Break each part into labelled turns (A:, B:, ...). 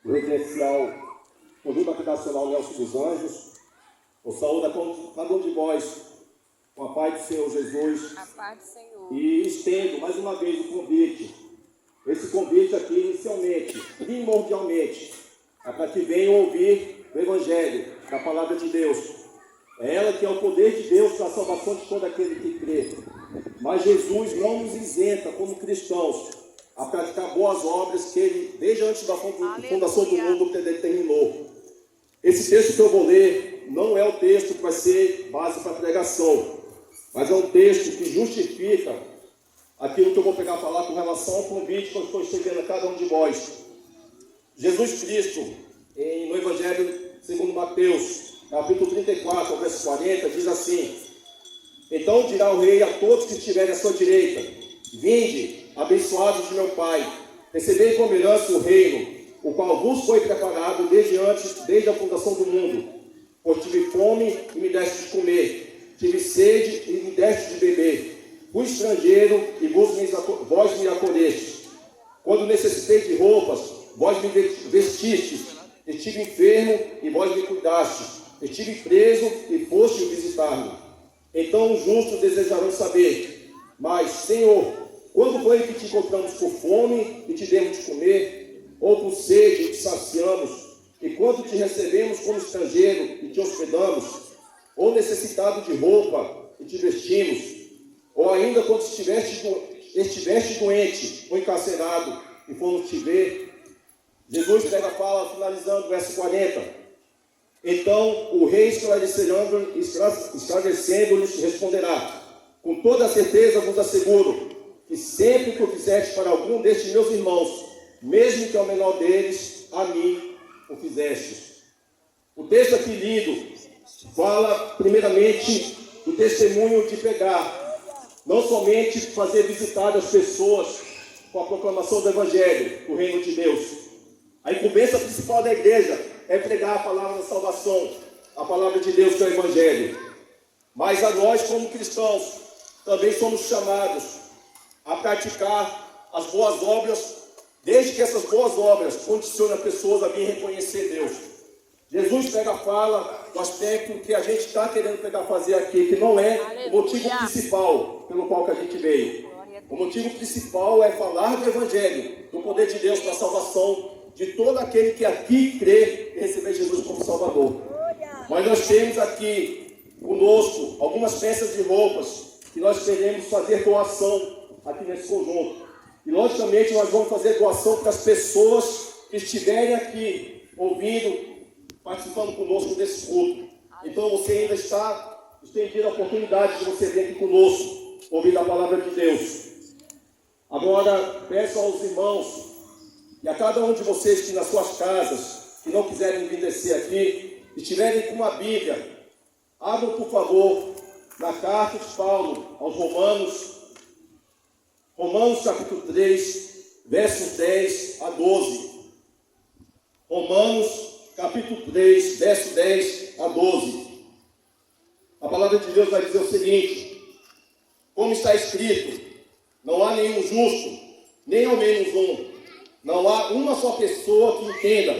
A: o reverencial conjunto habitacional Nelson dos Anjos. Eu saúdo a cada um de vós com a paz do Senhor Jesus.
B: A paz do Senhor.
A: E estendo mais uma vez o convite. Esse convite aqui, inicialmente, primordialmente, é para que venham ouvir o Evangelho, da Palavra de Deus. É ela que é o poder de Deus para a salvação de todo aquele que crê. Mas Jesus não nos isenta, como cristãos, a praticar boas obras que Ele, desde antes da fundação do mundo, determinou. Esse texto que eu vou ler não é o texto que vai ser base para a pregação, mas é um texto que justifica aquilo que eu vou pegar a falar com relação ao convite que eu estou estendendo a cada um de vós. Jesus Cristo, no Evangelho segundo Mateus, capítulo 34, verso 40, diz assim: então dirá o rei a todos que estiverem à sua direita: vinde, abençoados de meu Pai, recebei como herança o reino, o qual vos foi preparado desde a fundação do mundo. Pois tive fome e me deste de comer, tive sede e me deste de beber, fui estrangeiro e vós me acolhestes. Quando necessitei de roupas, vós me vestistes, estive enfermo e vós me cuidastes, estive preso e foste visitar-me. Então os justos desejarão saber: mas, Senhor, quando foi que te encontramos com fome e te demos de comer, ou com sede e te saciamos? E quando te recebemos como estrangeiro e te hospedamos, ou necessitado de roupa e te vestimos? Ou ainda quando estiveste doente ou encarcerado e fomos te ver? Jesus pega a fala, finalizando o verso 40. Então o rei esclarecendo-lhes responderá: com toda a certeza vos asseguro que sempre que o fizeste para algum destes meus irmãos, mesmo que ao menor deles, a mim o fizeste. O texto aqui lido fala primeiramente do testemunho de pregar, não somente fazer visitar as pessoas com a proclamação do Evangelho, do reino de Deus. A incumbência principal da igreja é pregar a palavra da salvação, a palavra de Deus, que é o Evangelho. Mas a nós, como cristãos, também somos chamados a praticar as boas obras, desde que essas boas obras condicionem as pessoas a vir reconhecer Deus. Jesus pega a fala do aspecto que a gente está querendo pegar fazer aqui, que não é o motivo principal pelo qual que a gente veio. O motivo principal é falar do Evangelho, do poder de Deus para a salvação de todo aquele que aqui crê e receber Jesus como Salvador. Mas nós temos aqui conosco algumas peças de roupas que nós queremos fazer doação aqui nesse conjunto. E logicamente nós vamos fazer doação para as pessoas que estiverem aqui ouvindo, participando conosco desse culto. Então você ainda está estendido a oportunidade de você vir aqui conosco, ouvir a palavra de Deus. Agora peço aos irmãos e a cada um de vocês que nas suas casas, que não quiserem vir descer aqui, estiverem com uma Bíblia, abram por favor na carta de Paulo aos Romanos capítulo 3, versos 10 a 12. Romanos capítulo 3, verso 10 a 12. A palavra de Deus vai dizer o seguinte: como está escrito, não há nenhum justo, nem ao menos um. Não há uma só pessoa que entenda,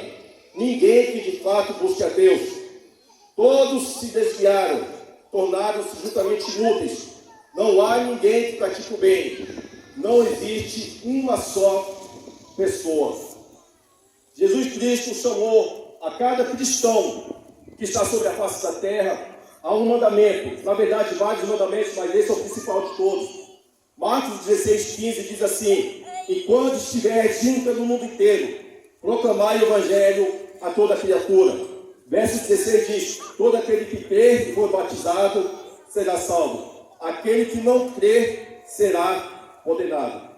A: ninguém que de fato busque a Deus. Todos se desviaram, tornaram-se justamente inúteis. Não há ninguém que pratique o bem. Não existe uma só pessoa. Jesus Cristo chamou a cada cristão que está sobre a face da terra a um mandamento. Na verdade, vários mandamentos, mas esse é o principal de todos. Marcos 16:15 diz assim: e quando estiveres indo pelo mundo inteiro, proclamai o Evangelho a toda criatura. Verso 16 diz: todo aquele que crer e for batizado será salvo. Aquele que não crer será condenado.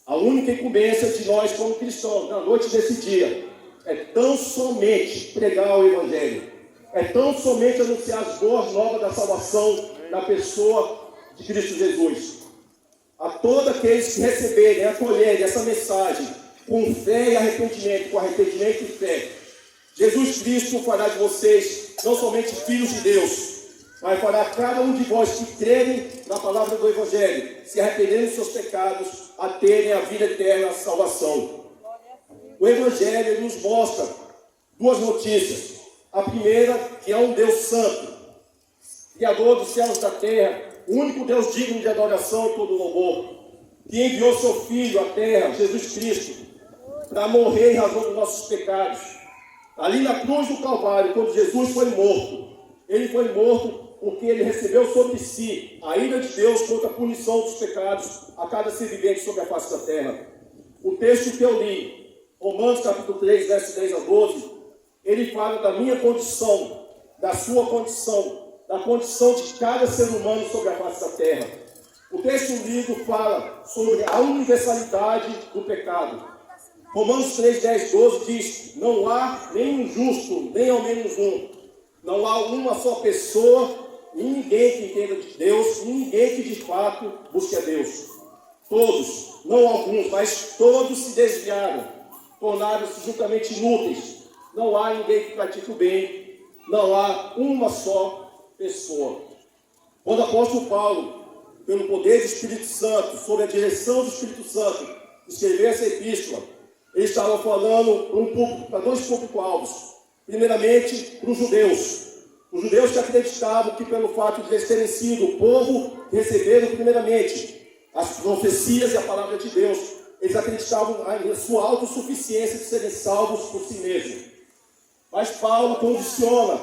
A: A única incumbência de nós como cristãos na noite desse dia é tão somente pregar o Evangelho, é tão somente anunciar as boas novas da salvação na pessoa de Cristo Jesus. A todos aqueles que receberem, acolherem essa mensagem com fé e arrependimento, com arrependimento e fé, Jesus Cristo fará de vocês não somente filhos de Deus, mas fará cada um de vós que crerem na palavra do Evangelho, se arrependerem dos seus pecados, a terem a vida eterna, a salvação. O Evangelho ele nos mostra duas notícias. A primeira, que é um Deus santo, Criador dos céus e da terra, o único Deus digno de adoração e todo louvor, que enviou seu Filho à terra, Jesus Cristo, para morrer em razão dos nossos pecados. Ali na cruz do Calvário, quando Jesus foi morto, ele foi morto porque ele recebeu sobre si a ira de Deus contra a punição dos pecados a cada ser vivente sobre a face da terra. O texto que eu li, Romanos capítulo 3, versos 10 a 12, ele fala da minha condição, da sua condição, da condição de cada ser humano sobre a face da terra. O texto lido fala sobre a universalidade do pecado. Romanos 3, 10, 12 diz: não há nenhum justo, nem ao menos um. Não há uma só pessoa, e ninguém que entenda de Deus, e ninguém que de fato busque a Deus. Todos, não alguns, mas todos se desviaram, tornaram-se juntamente inúteis. Não há ninguém que pratique o bem, não há uma só pessoa. Quando o apóstolo Paulo, pelo poder do Espírito Santo, sob a direção do Espírito Santo, escreveu essa epístola, ele estava falando para dois público-alvos. Primeiramente, para os judeus que acreditavam que pelo fato de eles terem sido o povo que receberam primeiramente as profecias e a palavra de Deus, eles acreditavam na sua autossuficiência de serem salvos por si mesmos. Mas Paulo condiciona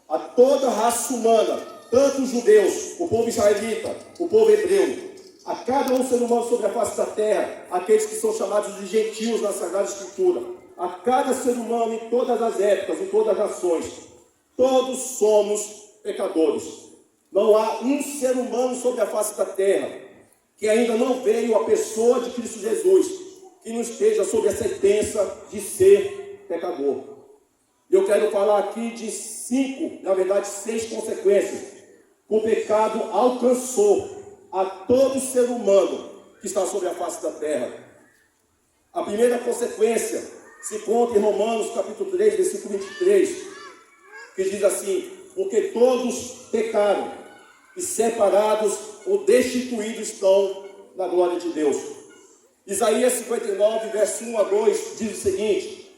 A: a toda a raça humana, tanto os judeus, o povo israelita, o povo hebreu, a cada um ser humano sobre a face da terra, aqueles que são chamados de gentios na Sagrada Escritura, a cada ser humano em todas as épocas, em todas as nações, todos somos pecadores. Não há um ser humano sobre a face da terra que ainda não veio a pessoa de Cristo Jesus, que não esteja sob a sentença de ser pecador. Eu quero falar aqui de 6 consequências que o pecado alcançou a todo ser humano que está sobre a face da terra. A primeira consequência se encontra em Romanos capítulo 3, versículo 23, que diz assim: porque todos pecaram e separados ou destituídos estão da glória de Deus. Isaías 59, verso 1 a 2 diz o seguinte: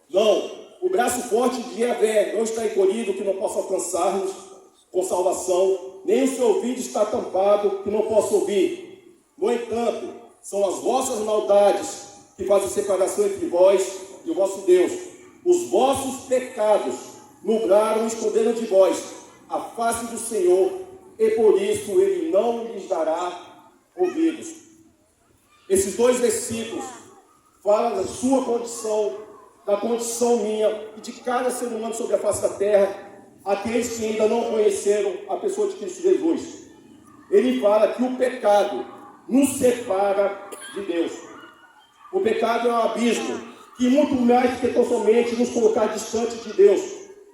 A: não, o braço forte de Yahvé não está encolhido que não possa alcançar-nos com salvação, nem o seu ouvido está tampado que não possa ouvir. No entanto, são as vossas maldades que fazem separação entre vós e o vosso Deus. Os vossos pecados nublaram e esconderam de vós a face do Senhor, e por isso ele não lhes dará ouvidos. Esses dois versículos falam da sua condição, da condição minha e de cada ser humano sobre a face da terra, aqueles que ainda não conheceram a pessoa de Cristo Jesus. Ele fala que o pecado nos separa de Deus. O pecado é um abismo que, muito mais que somente nos colocar distante de Deus,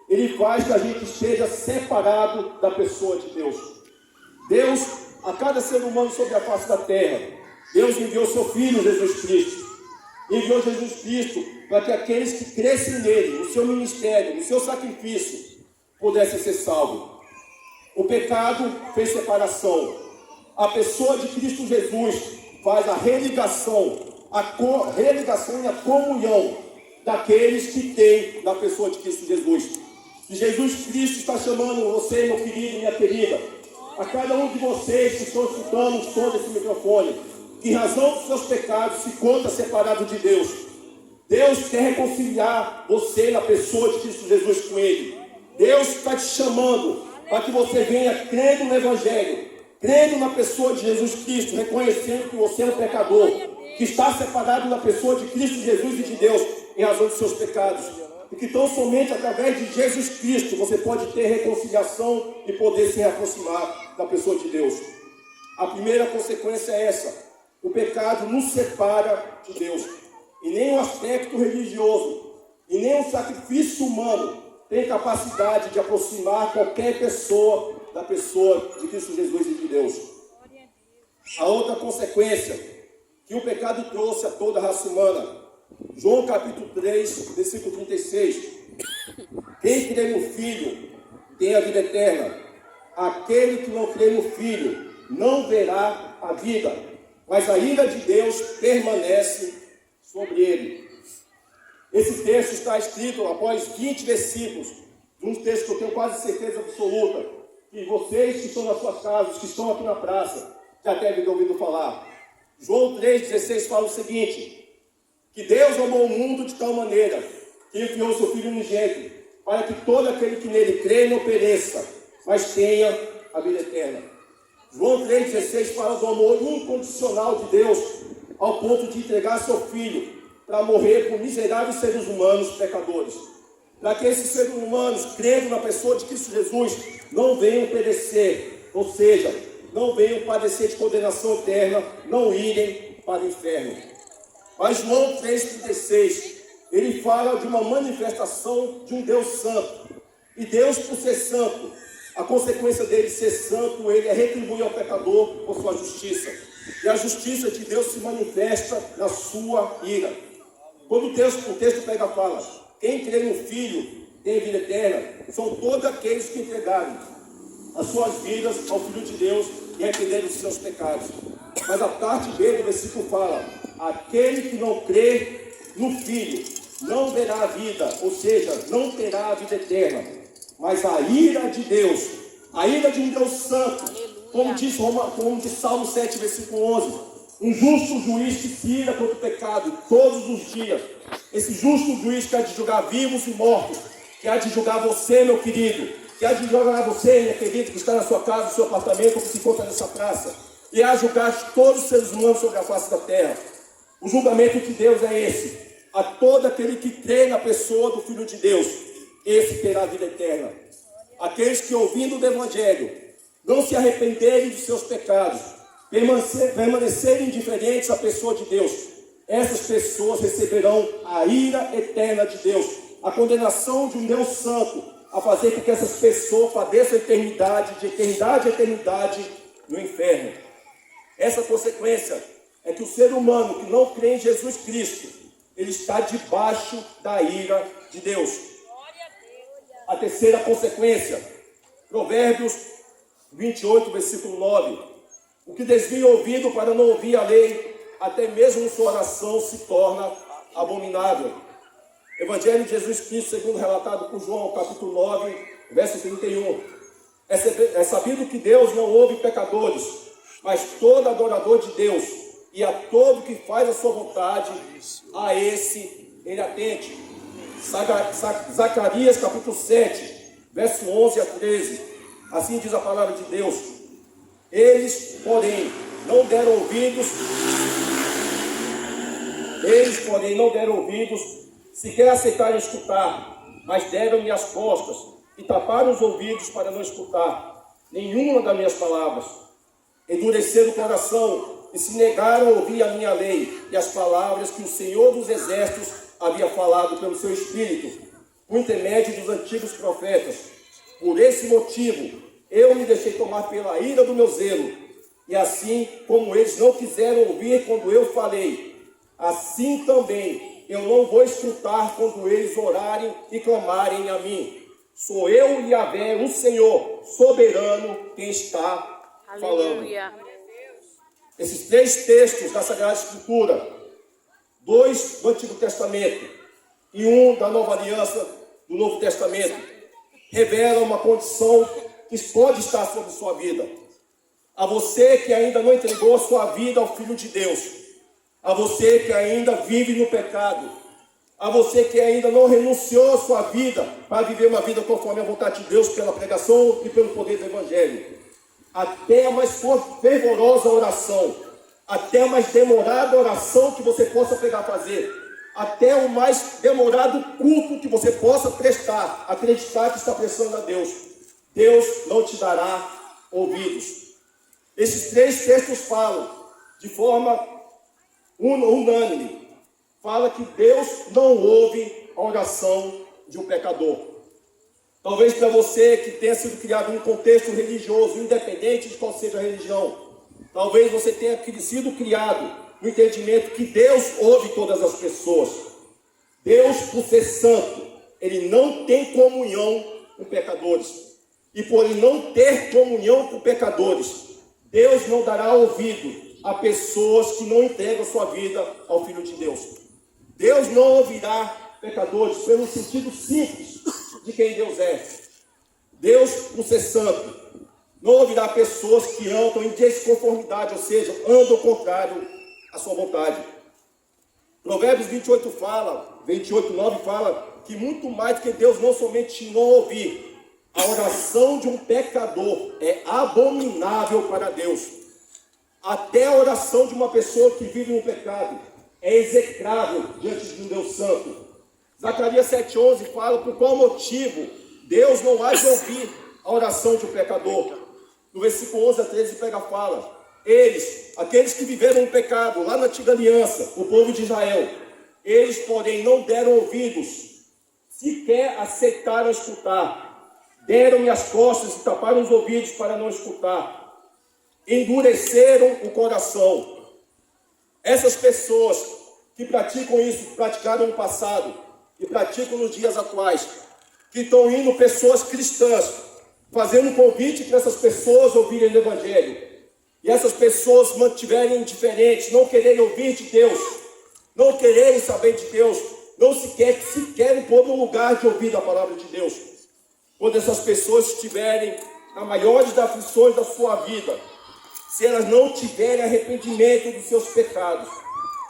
A: ele faz que a gente esteja separado da pessoa de Deus. Deus, a cada ser humano sobre a face da terra, Deus enviou seu Filho Jesus Cristo. Enviou Jesus Cristo para que aqueles que crescem nele, no seu ministério, no seu sacrifício, pudessem ser salvos. O pecado fez separação. A pessoa de Cristo Jesus faz a religação e a comunhão daqueles que têm na pessoa de Cristo Jesus. E Jesus Cristo está chamando você, meu querido e minha querida, a cada um de vocês que estão escutando o som desse microfone, que em razão dos seus pecados se encontra separado de Deus. Deus quer reconciliar você na pessoa de Cristo Jesus com Ele. Deus está te chamando para que você venha crendo no Evangelho, crendo na pessoa de Jesus Cristo, reconhecendo que você é um pecador, que está separado da pessoa de Cristo Jesus e de Deus em razão dos seus pecados. E que tão somente através de Jesus Cristo você pode ter reconciliação e poder se aproximar da pessoa de Deus. A primeira consequência é essa: o pecado nos separa de Deus. E nem o aspecto religioso, e nem o sacrifício humano tem capacidade de aproximar qualquer pessoa da pessoa de Cristo Jesus e de Deus. A outra consequência que o pecado trouxe a toda a raça humana, João capítulo 3, versículo 36. Quem crê no Filho tem a vida eterna. Aquele que não crê no Filho não verá a vida, mas a ira de Deus permanece sobre ele. Esse texto está escrito após 20 versículos, de um texto que eu tenho quase certeza absoluta, que vocês que estão nas suas casas, que estão aqui na praça, já devem ter ouvido falar. João 3,16 fala o seguinte: que Deus amou o mundo de tal maneira que enviou seu Filho unigênito, para que todo aquele que nele crê não pereça, mas tenha a vida eterna. João 3,16 fala do amor incondicional de Deus, ao ponto de entregar seu Filho para morrer por miseráveis seres humanos pecadores, para que esses seres humanos, crendo na pessoa de Cristo Jesus, não venham perecer, ou seja, não venham padecer de condenação eterna, não irem para o inferno. Mas João 3,36, ele fala de uma manifestação de um Deus santo. E Deus, por ser santo, a consequência dele ser santo, ele é retribuir ao pecador por sua justiça. E a justiça de Deus se manifesta na sua ira. Quando o texto pega e fala: quem crê no Filho tem vida eterna, são todos aqueles que entregaram as suas vidas ao Filho de Deus e arrependeram dos seus pecados. Mas a parte B do versículo fala: aquele que não crê no Filho não verá a vida, ou seja, não terá a vida eterna, mas a ira de Deus, a ira de um Deus santo, como diz Salmo 7, versículo 11, um justo juiz que se ira contra o pecado todos os dias. Esse justo juiz que há de julgar vivos e mortos, que há de julgar você, meu querido, que há de julgar você, minha querida, que está na sua casa, no seu apartamento, ou que se encontra nessa praça, e há de julgar todos os seres humanos sobre a face da terra. O julgamento de Deus é esse: a todo aquele que crê na pessoa do Filho de Deus, esse terá a vida eterna. Aqueles que, ouvindo do Evangelho, não se arrependerem dos seus pecados, permanecerem indiferentes à pessoa de Deus, essas pessoas receberão a ira eterna de Deus, a condenação de um Deus santo, a fazer com que essas pessoas padeçam a eternidade, de eternidade a eternidade, no inferno. Essa consequência é que o ser humano que não crê em Jesus Cristo, ele está debaixo da ira de Deus. A terceira consequência, Provérbios 28, versículo 9. O que desvia o ouvido para não ouvir a lei, até mesmo sua oração se torna abominável. Evangelho de Jesus Cristo, segundo relatado por João, capítulo 9, verso 31. É sabido que Deus não ouve pecadores, mas todo adorador de Deus, e a todo que faz a sua vontade, a esse ele atende. Zacarias, capítulo 7, verso 11 a 13. Assim diz a palavra de Deus: Eles, porém, não deram ouvidos, sequer aceitaram escutar, mas deram-me as costas e taparam os ouvidos para não escutar nenhuma das minhas palavras. Endureceram o coração e se negaram a ouvir a minha lei e as palavras que o Senhor dos Exércitos havia falado pelo seu Espírito, por intermédio dos antigos profetas. Por esse motivo, eu me deixei tomar pela ira do meu zelo, e assim como eles não quiseram ouvir quando eu falei, assim também eu não vou escutar quando eles orarem e clamarem a mim. Sou eu, Yahvé, o Senhor, soberano, quem está falando. Esses três textos da Sagrada Escritura, 2 do Antigo Testamento e 1 da Nova Aliança do Novo Testamento, revelam uma condição que pode estar sobre sua vida. A você que ainda não entregou a sua vida ao Filho de Deus, a você que ainda vive no pecado, a você que ainda não renunciou a sua vida para viver uma vida conforme a vontade de Deus pela pregação e pelo poder do Evangelho. Até a mais fervorosa oração, até a mais demorada oração que você possa pegar a fazer, até o mais demorado culto que você possa prestar, acreditar que está prestando a Deus, Deus não te dará ouvidos. Esses três textos falam de forma unânime, fala que Deus não ouve a oração de um pecador. Talvez para você que tenha sido criado em um contexto religioso, independente de qual seja a religião, talvez você tenha sido criado no entendimento que Deus ouve todas as pessoas. Deus, por ser santo, ele não tem comunhão com pecadores. E por ele não ter comunhão com pecadores, Deus não dará ouvido a pessoas que não entregam sua vida ao Filho de Deus. Deus não ouvirá pecadores pelo sentido simples de quem Deus é. Deus, por ser santo, não ouvirá pessoas que andam em desconformidade, ou seja, andam contrário à sua vontade. Provérbios 28:9 fala que muito mais do que Deus não somente não ouvir, a oração de um pecador é abominável para Deus. Até a oração de uma pessoa que vive no pecado é execrável diante de um Deus santo. Zacarias 7:11 fala por qual motivo Deus não há de ouvir a oração de um pecador. No versículo 11 a 13 fala: eles, aqueles que viveram no pecado, lá na antiga aliança, o povo de Israel, eles, porém, não deram ouvidos, sequer aceitaram escutar. Deram-me as costas e taparam os ouvidos para não escutar. Endureceram o coração. Essas pessoas que praticam isso, praticaram no passado e praticam nos dias atuais, que estão indo pessoas cristãs, fazendo convite para essas pessoas ouvirem o Evangelho. E essas pessoas mantiverem indiferentes, não quererem ouvir de Deus, não quererem saber de Deus, não sequer pôr no lugar de ouvir a palavra de Deus. Quando essas pessoas estiverem na maior das aflições da sua vida, se elas não tiverem arrependimento dos seus pecados,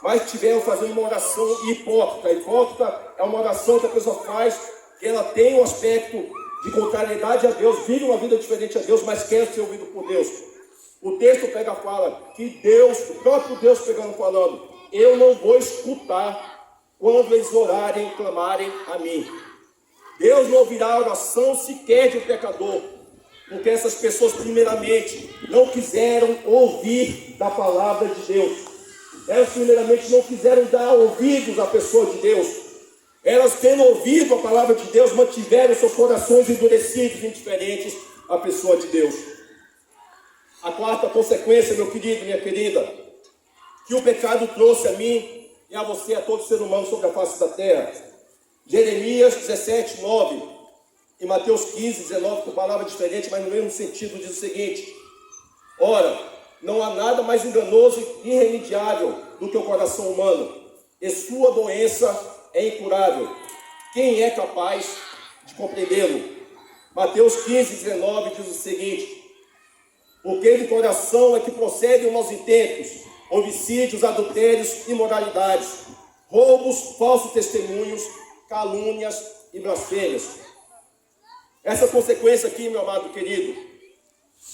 A: mas estiverem fazendo uma oração hipócrita. Hipócrita é uma oração que a pessoa faz, que ela tem um aspecto de contrariedade a Deus, vive uma vida diferente a Deus, mas quer ser ouvido por Deus. O texto fala que Deus, o próprio Deus falando, eu não vou escutar quando eles orarem e clamarem a mim. Deus não ouvirá a oração sequer de um pecador, porque essas pessoas, primeiramente, não quiseram ouvir da palavra de Deus. Elas, primeiramente, não quiseram dar ouvidos à pessoa de Deus. Elas, tendo ouvido a palavra de Deus, mantiveram seus corações endurecidos e indiferentes à pessoa de Deus. A quarta consequência, meu querido, minha querida, que o pecado trouxe a mim e a você, a todo ser humano sobre a face da terra. Jeremias 17:9 e Mateus 15:19, com palavra diferente, mas no mesmo sentido, diz o seguinte: ora, não há nada mais enganoso e irremediável do que o coração humano, e sua doença é incurável. Quem é capaz de compreendê-lo? Mateus 15:19 diz o seguinte: porque do coração é que procedem os maus intentos, homicídios, adultérios, imoralidades, roubos, falsos testemunhos, calúnias e blasfêmias. Essa consequência aqui, meu amado querido,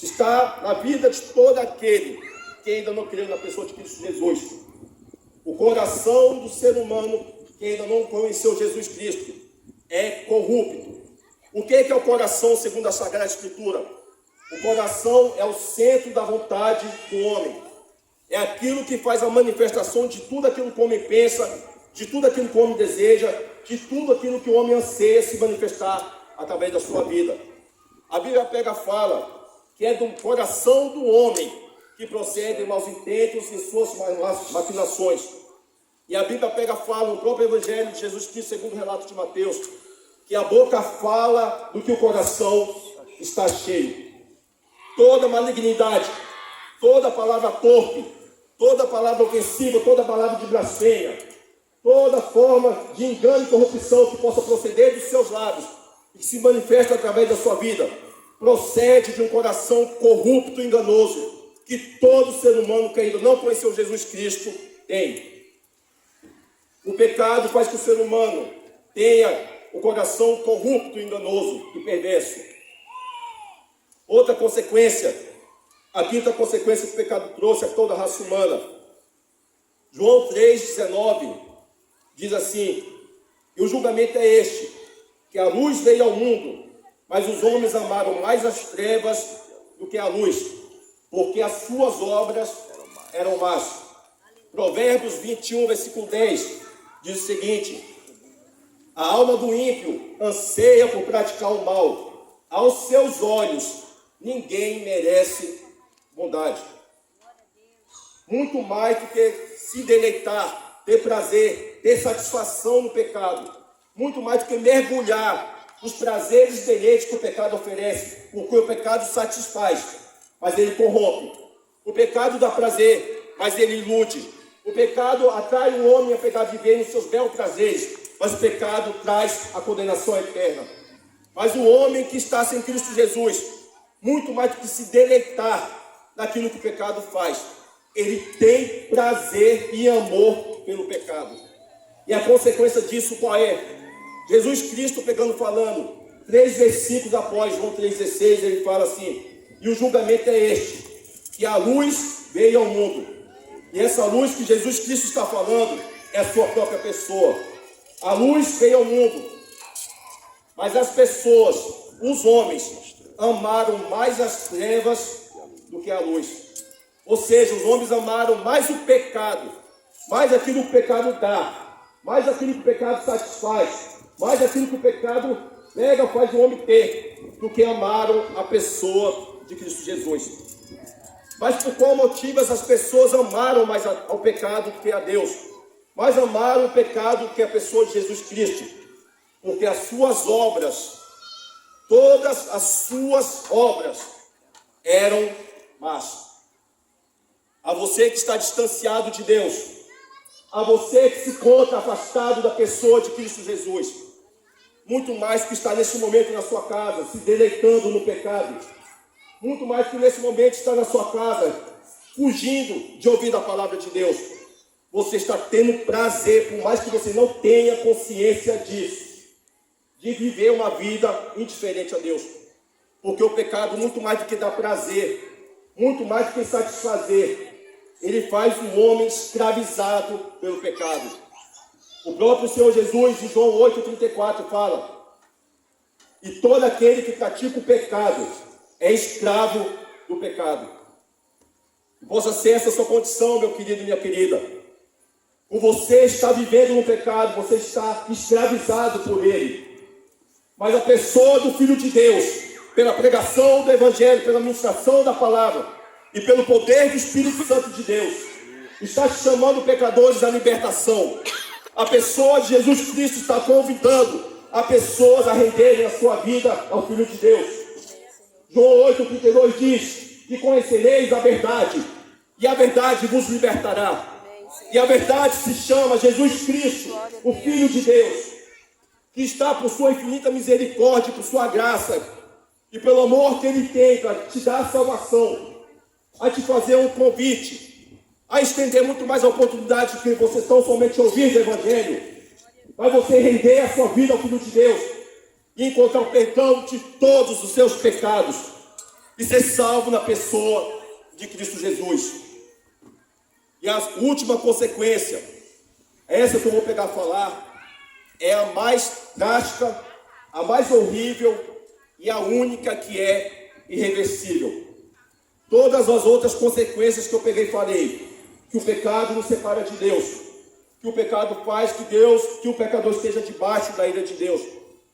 A: está na vida de todo aquele que ainda não creu na pessoa de Cristo Jesus. O coração do ser humano que ainda não conheceu Jesus Cristo é corrupto. O que é o coração segundo a Sagrada Escritura? O coração é o centro da vontade do homem. É aquilo que faz a manifestação de tudo aquilo que o homem pensa, de tudo aquilo que o homem deseja, de tudo aquilo que o homem anseia se manifestar através da sua vida. A Bíblia fala que é do coração do homem que procedem maus intentos e suas maquinações. E a Bíblia fala no próprio Evangelho de Jesus Cristo, segundo o relato de Mateus, que a boca fala do que o coração está cheio. Toda malignidade, toda palavra torpe, toda palavra ofensiva, toda palavra de blasfêmia, toda forma de engano e corrupção que possa proceder dos seus lábios e que se manifesta através da sua vida, procede de um coração corrupto e enganoso que todo ser humano que ainda não conheceu Jesus Cristo tem. O pecado faz que o ser humano tenha o coração corrupto, enganoso e perverso. Outra consequência, a quinta consequência que o pecado trouxe a toda a raça humana. João 3,19 diz assim: e o julgamento é este, que a luz veio ao mundo, mas os homens amaram mais as trevas do que a luz, porque as suas obras eram más. Provérbios 21, versículo 10, diz o seguinte: a alma do ímpio anseia por praticar o mal, aos seus olhos ninguém merece bondade. Muito mais do que se deleitar, ter prazer, ter satisfação no pecado, muito mais do que mergulhar nos prazeres e deleites que o pecado oferece, porque o pecado satisfaz, mas ele corrompe. O pecado dá prazer, mas ele ilude. O pecado atrai o homem a pegar viver nos seus belos prazeres, mas o pecado traz a condenação eterna. Mas o homem que está sem Cristo Jesus, muito mais do que se deleitar naquilo que o pecado faz, ele tem prazer e amor pelo pecado. E a consequência disso qual é? Jesus Cristo falando, 3 versículos após João 3,16, ele fala assim: e o julgamento é este, que a luz veio ao mundo. E essa luz que Jesus Cristo está falando é a sua própria pessoa. A luz veio ao mundo, mas as pessoas, os homens, amaram mais as trevas do que a luz. Ou seja, os homens amaram mais o pecado, mais aquilo que o pecado dá, mais aquilo que o pecado satisfaz, mais aquilo que o pecado pega, faz o homem ter, do que amaram a pessoa de Cristo Jesus. Mas por qual motivo essas pessoas amaram mais ao pecado do que a Deus? Mais amaram o pecado do que a pessoa de Jesus Cristo? Porque as suas obras, todas as suas obras, eram más. A você que está distanciado de Deus, a você que se encontra afastado da pessoa de Cristo Jesus, muito mais que está nesse momento na sua casa, se deleitando no pecado, muito mais que nesse momento está na sua casa, fugindo de ouvir a palavra de Deus, você está tendo prazer, por mais que você não tenha consciência disso, de viver uma vida indiferente a Deus. Porque o pecado, muito mais do que dar prazer, muito mais do que satisfazer, ele faz o homem escravizado pelo pecado. O próprio Senhor Jesus, em João 8,34, fala: e todo aquele que pratica o pecado é escravo do pecado. Que possa ser essa sua condição, meu querido e minha querida. Por você estar vivendo no pecado, você está escravizado por ele. Mas a pessoa do Filho de Deus, pela pregação do Evangelho, pela ministração da palavra e pelo poder do Espírito Santo de Deus, está chamando pecadores à libertação. A pessoa de Jesus Cristo está convidando a pessoas a renderem a sua vida ao Filho de Deus. João 8,32 diz: e conhecereis a verdade, e a verdade vos libertará. E a verdade se chama Jesus Cristo, o Filho de Deus, que está por sua infinita misericórdia, por sua graça e pelo amor que Ele tem para te dar a salvação, a te fazer um convite, a estender muito mais a oportunidade que você tão somente ouvir do Evangelho, para você render a sua vida ao Filho de Deus e encontrar o perdão de todos os seus pecados e ser salvo na pessoa de Cristo Jesus. E a última consequência, essa que eu vou pegar a falar, é a mais drástica, a mais horrível e a única que é irreversível. Todas as outras consequências que eu peguei e falei, que o pecado nos separa de Deus, que o pecado faz que o pecador esteja debaixo da ira de Deus,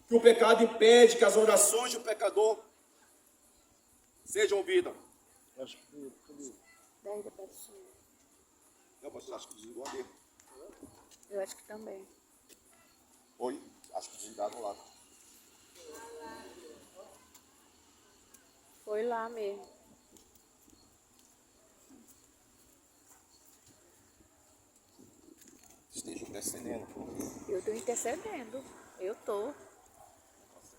A: que o pecado impede que as orações do pecador sejam ouvidas. Não, mas acho que desligou ali.
B: Eu acho que também.
A: Oi, acho que desligaram lá.
B: Foi lá mesmo.
A: Esteja intercedendo.
B: Eu estou intercedendo. Eu estou.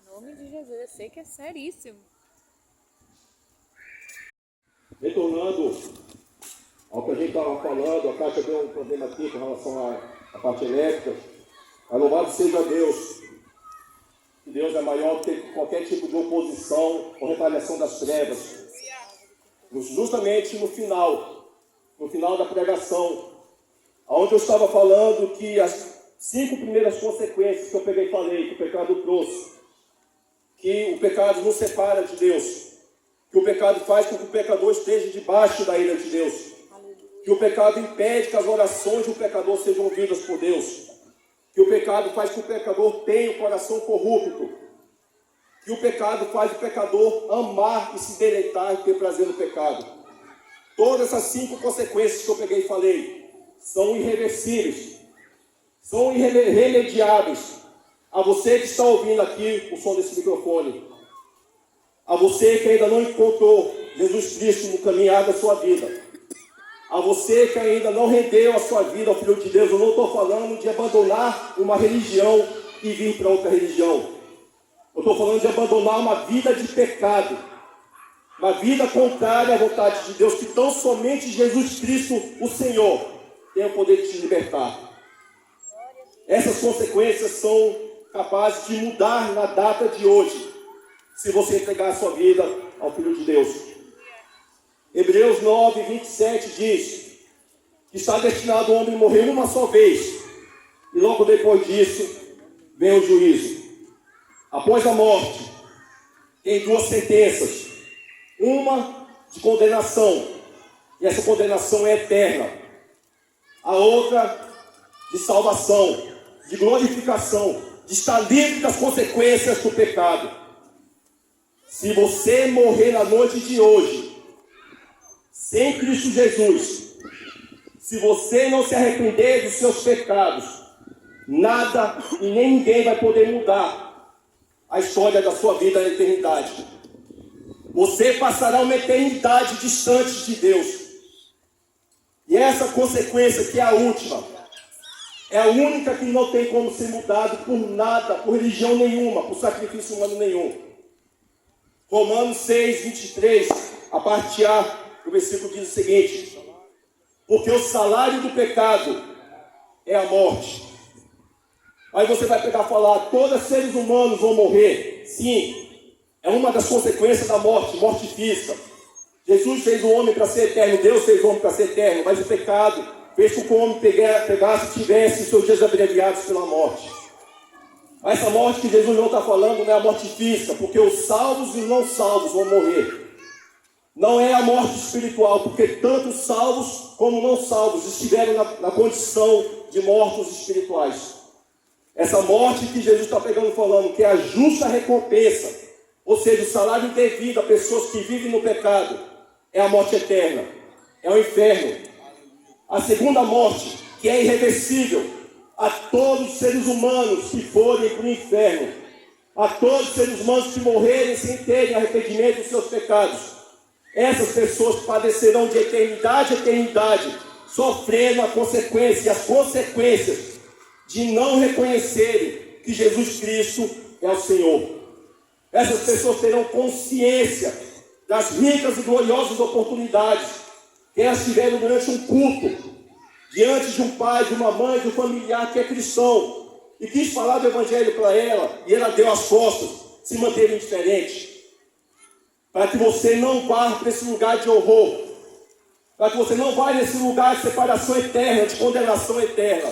B: Em nome de Jesus, eu sei que é seríssimo.
A: Retornando ao que a gente estava falando, a Caixa deu um problema aqui com relação à parte elétrica. Mas louvado seja Deus, que Deus é maior do que qualquer tipo de oposição ou retaliação das trevas. Justamente no final da pregação, onde eu estava falando que as 5 primeiras consequências que eu peguei e falei, que o pecado trouxe, que o pecado nos separa de Deus, que o pecado faz com que o pecador esteja debaixo da ira de Deus, que o pecado impede que as orações do pecador sejam ouvidas por Deus, que o pecado faz com que o pecador tenha o coração corrupto, que o pecado faz o pecador amar e se deleitar e ter prazer no pecado. Todas essas 5 consequências que eu peguei e falei são irreversíveis, são irremediáveis. A você que está ouvindo aqui o som desse microfone, a você que ainda não encontrou Jesus Cristo no caminhar da sua vida, A você que ainda não rendeu a sua vida ao Filho de Deus, eu não estou falando de abandonar uma religião e vir para outra religião. Eu estou falando de abandonar uma vida de pecado, uma vida contrária à vontade de Deus, que tão somente Jesus Cristo, o Senhor, tem o poder de te libertar. Essas consequências são capazes de mudar na data de hoje, se você entregar a sua vida ao Filho de Deus. Hebreus 9, 27 diz que está destinado o homem morrer uma só vez, e logo depois disso vem o juízo. Após a morte, tem duas sentenças. Uma de condenação, e essa condenação é eterna. A outra de salvação, de glorificação, de estar livre das consequências do pecado. Se você morrer na noite de hoje, sem Cristo Jesus, se você não se arrepender dos seus pecados, nada e nem ninguém vai poder mudar a história da sua vida na eternidade. Você passará uma eternidade distante de Deus. E essa consequência, que é a última, é a única que não tem como ser mudado por nada, por religião nenhuma, por sacrifício humano nenhum. Romanos 6, 23, a parte A, o versículo diz o seguinte: porque o salário do pecado é a morte. Aí você vai pegar e falar, todos os seres humanos vão morrer. Sim, é uma das consequências da morte, morte física. Jesus fez o homem para ser eterno, Deus fez o homem para ser eterno, mas o pecado fez com que o homem pegasse e tivesse seus dias abreviados pela morte. Mas essa morte que Jesus não está falando não é a morte física, porque os salvos e os não salvos vão morrer. Não é a morte espiritual, porque tanto salvos como não salvos estiveram na condição de mortos espirituais. Essa morte que Jesus está pegando falando, que é a justa recompensa, ou seja, o salário devido a pessoas que vivem no pecado, é a morte eterna, é o inferno. A segunda morte, que é irreversível, a todos os seres humanos que forem para o inferno, a todos os seres humanos que morrerem sem terem arrependimento dos seus pecados, essas pessoas padecerão de eternidade a eternidade, sofrendo a consequência, as consequências de não reconhecerem que Jesus Cristo é o Senhor. Essas pessoas terão consciência das ricas e gloriosas oportunidades que elas tiveram durante um culto, diante de um pai, de uma mãe, de um familiar que é cristão, e quis falar do Evangelho para ela, e ela deu as costas, se manteve indiferente. Para que você não vá para esse lugar de horror, para que você não vá nesse lugar de separação eterna, de condenação eterna.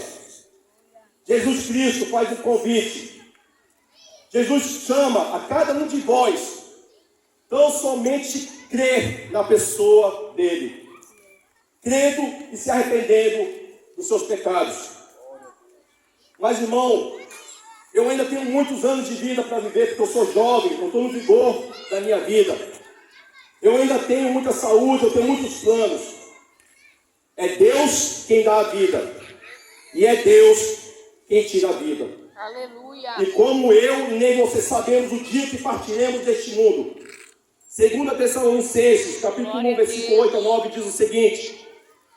A: Jesus Cristo faz um convite. Jesus chama a cada um de vós, tão somente crer na pessoa dele, crendo e se arrependendo dos seus pecados. Mas, irmão, eu ainda tenho muitos anos de vida para viver, porque eu sou jovem, eu estou no vigor da minha vida. Eu ainda tenho muita saúde, eu tenho muitos planos. É Deus quem dá a vida, e é Deus quem tira a vida.
B: Aleluia.
A: E como eu e nem você sabemos o dia que partiremos deste mundo. 2 Tessalonicenses, capítulo 1, versículo 8 a 9, diz o seguinte: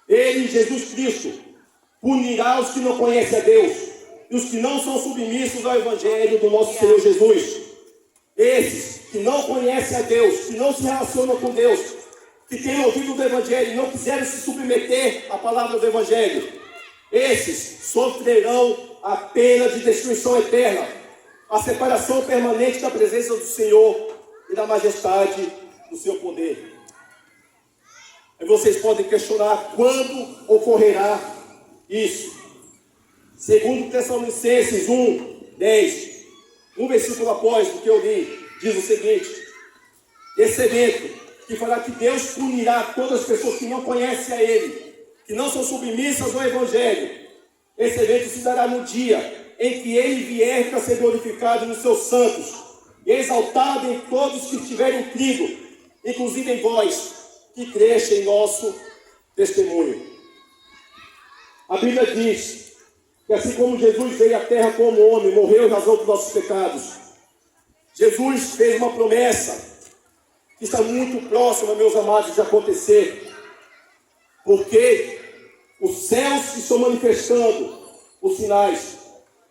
A: Ele, Jesus Cristo, punirá os que não conhecem a Deus e os que não são submissos ao Evangelho do nosso Senhor Jesus. Esses que não conhecem a Deus, que não se relacionam com Deus, que têm ouvido do Evangelho e não quiserem se submeter à palavra do Evangelho, esses sofrerão a pena de destruição eterna, a separação permanente da presença do Senhor e da majestade do seu poder. E vocês podem questionar quando ocorrerá isso. 2 Tessalonicenses 1, 10, um versículo após o que eu li, diz o seguinte: esse evento que fará que Deus punirá todas as pessoas que não conhecem a Ele, que não são submissas ao Evangelho. Esse evento se dará no dia em que Ele vier para ser glorificado nos seus santos, e exaltado em todos que estiverem crido, inclusive em vós, que creste em nosso testemunho. A Bíblia diz que assim como Jesus veio à terra como homem, morreu em razão dos nossos pecados, Jesus fez uma promessa que está muito próxima, meus amados, de acontecer. Porque os céus estão manifestando os sinais.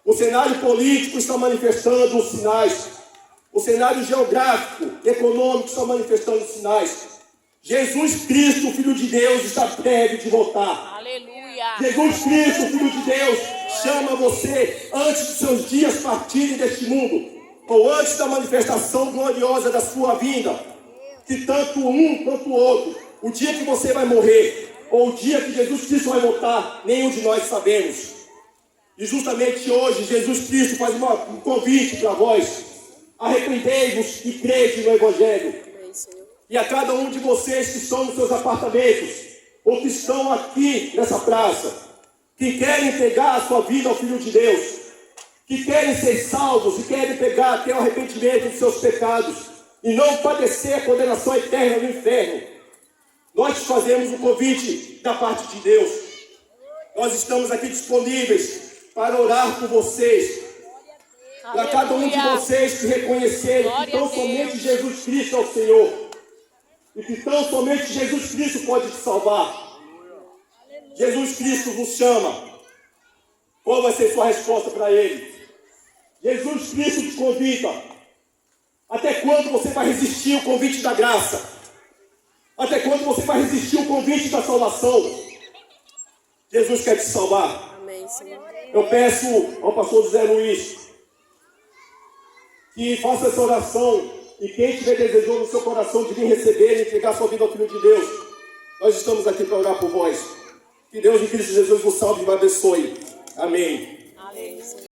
A: O cenário político está manifestando os sinais. O cenário geográfico, econômico está manifestando os sinais. Jesus Cristo, Filho de Deus, está breve de voltar.
B: Aleluia.
A: Jesus Cristo, Filho de Deus, chama você antes dos seus dias partirem deste mundo, ou antes da manifestação gloriosa da sua vinda, que tanto um quanto o outro, o dia que você vai morrer, ou o dia que Jesus Cristo vai voltar, nenhum de nós sabemos. E justamente hoje, Jesus Cristo faz um convite para vós: arrependei-vos e crede no Evangelho. E a cada um de vocês que estão nos seus apartamentos, ou que estão aqui nessa praça, que querem entregar a sua vida ao Filho de Deus, que querem ser salvos e querem pegar até o arrependimento dos seus pecados e não padecer a condenação eterna no inferno, nós te fazemos um convite da parte de Deus. Nós estamos aqui disponíveis para orar por vocês, para cada um de vocês que reconhecerem que tão somente Jesus Cristo é o Senhor e que tão somente Jesus Cristo pode te salvar. Jesus Cristo vos chama. Qual vai ser sua resposta para Ele? Jesus Cristo te convida. Até quando você vai resistir o convite da graça? Até quando você vai resistir o convite da salvação? Jesus quer te salvar.
B: Amém, Senhor.
A: Eu peço ao pastor José Luiz que faça essa oração, e quem tiver desejoso no seu coração de vir receber e entregar sua vida ao Filho de Deus, nós estamos aqui para orar por vós. Que Deus em Cristo Jesus vos salve e vos abençoe. Amém.
B: Amém, Senhor.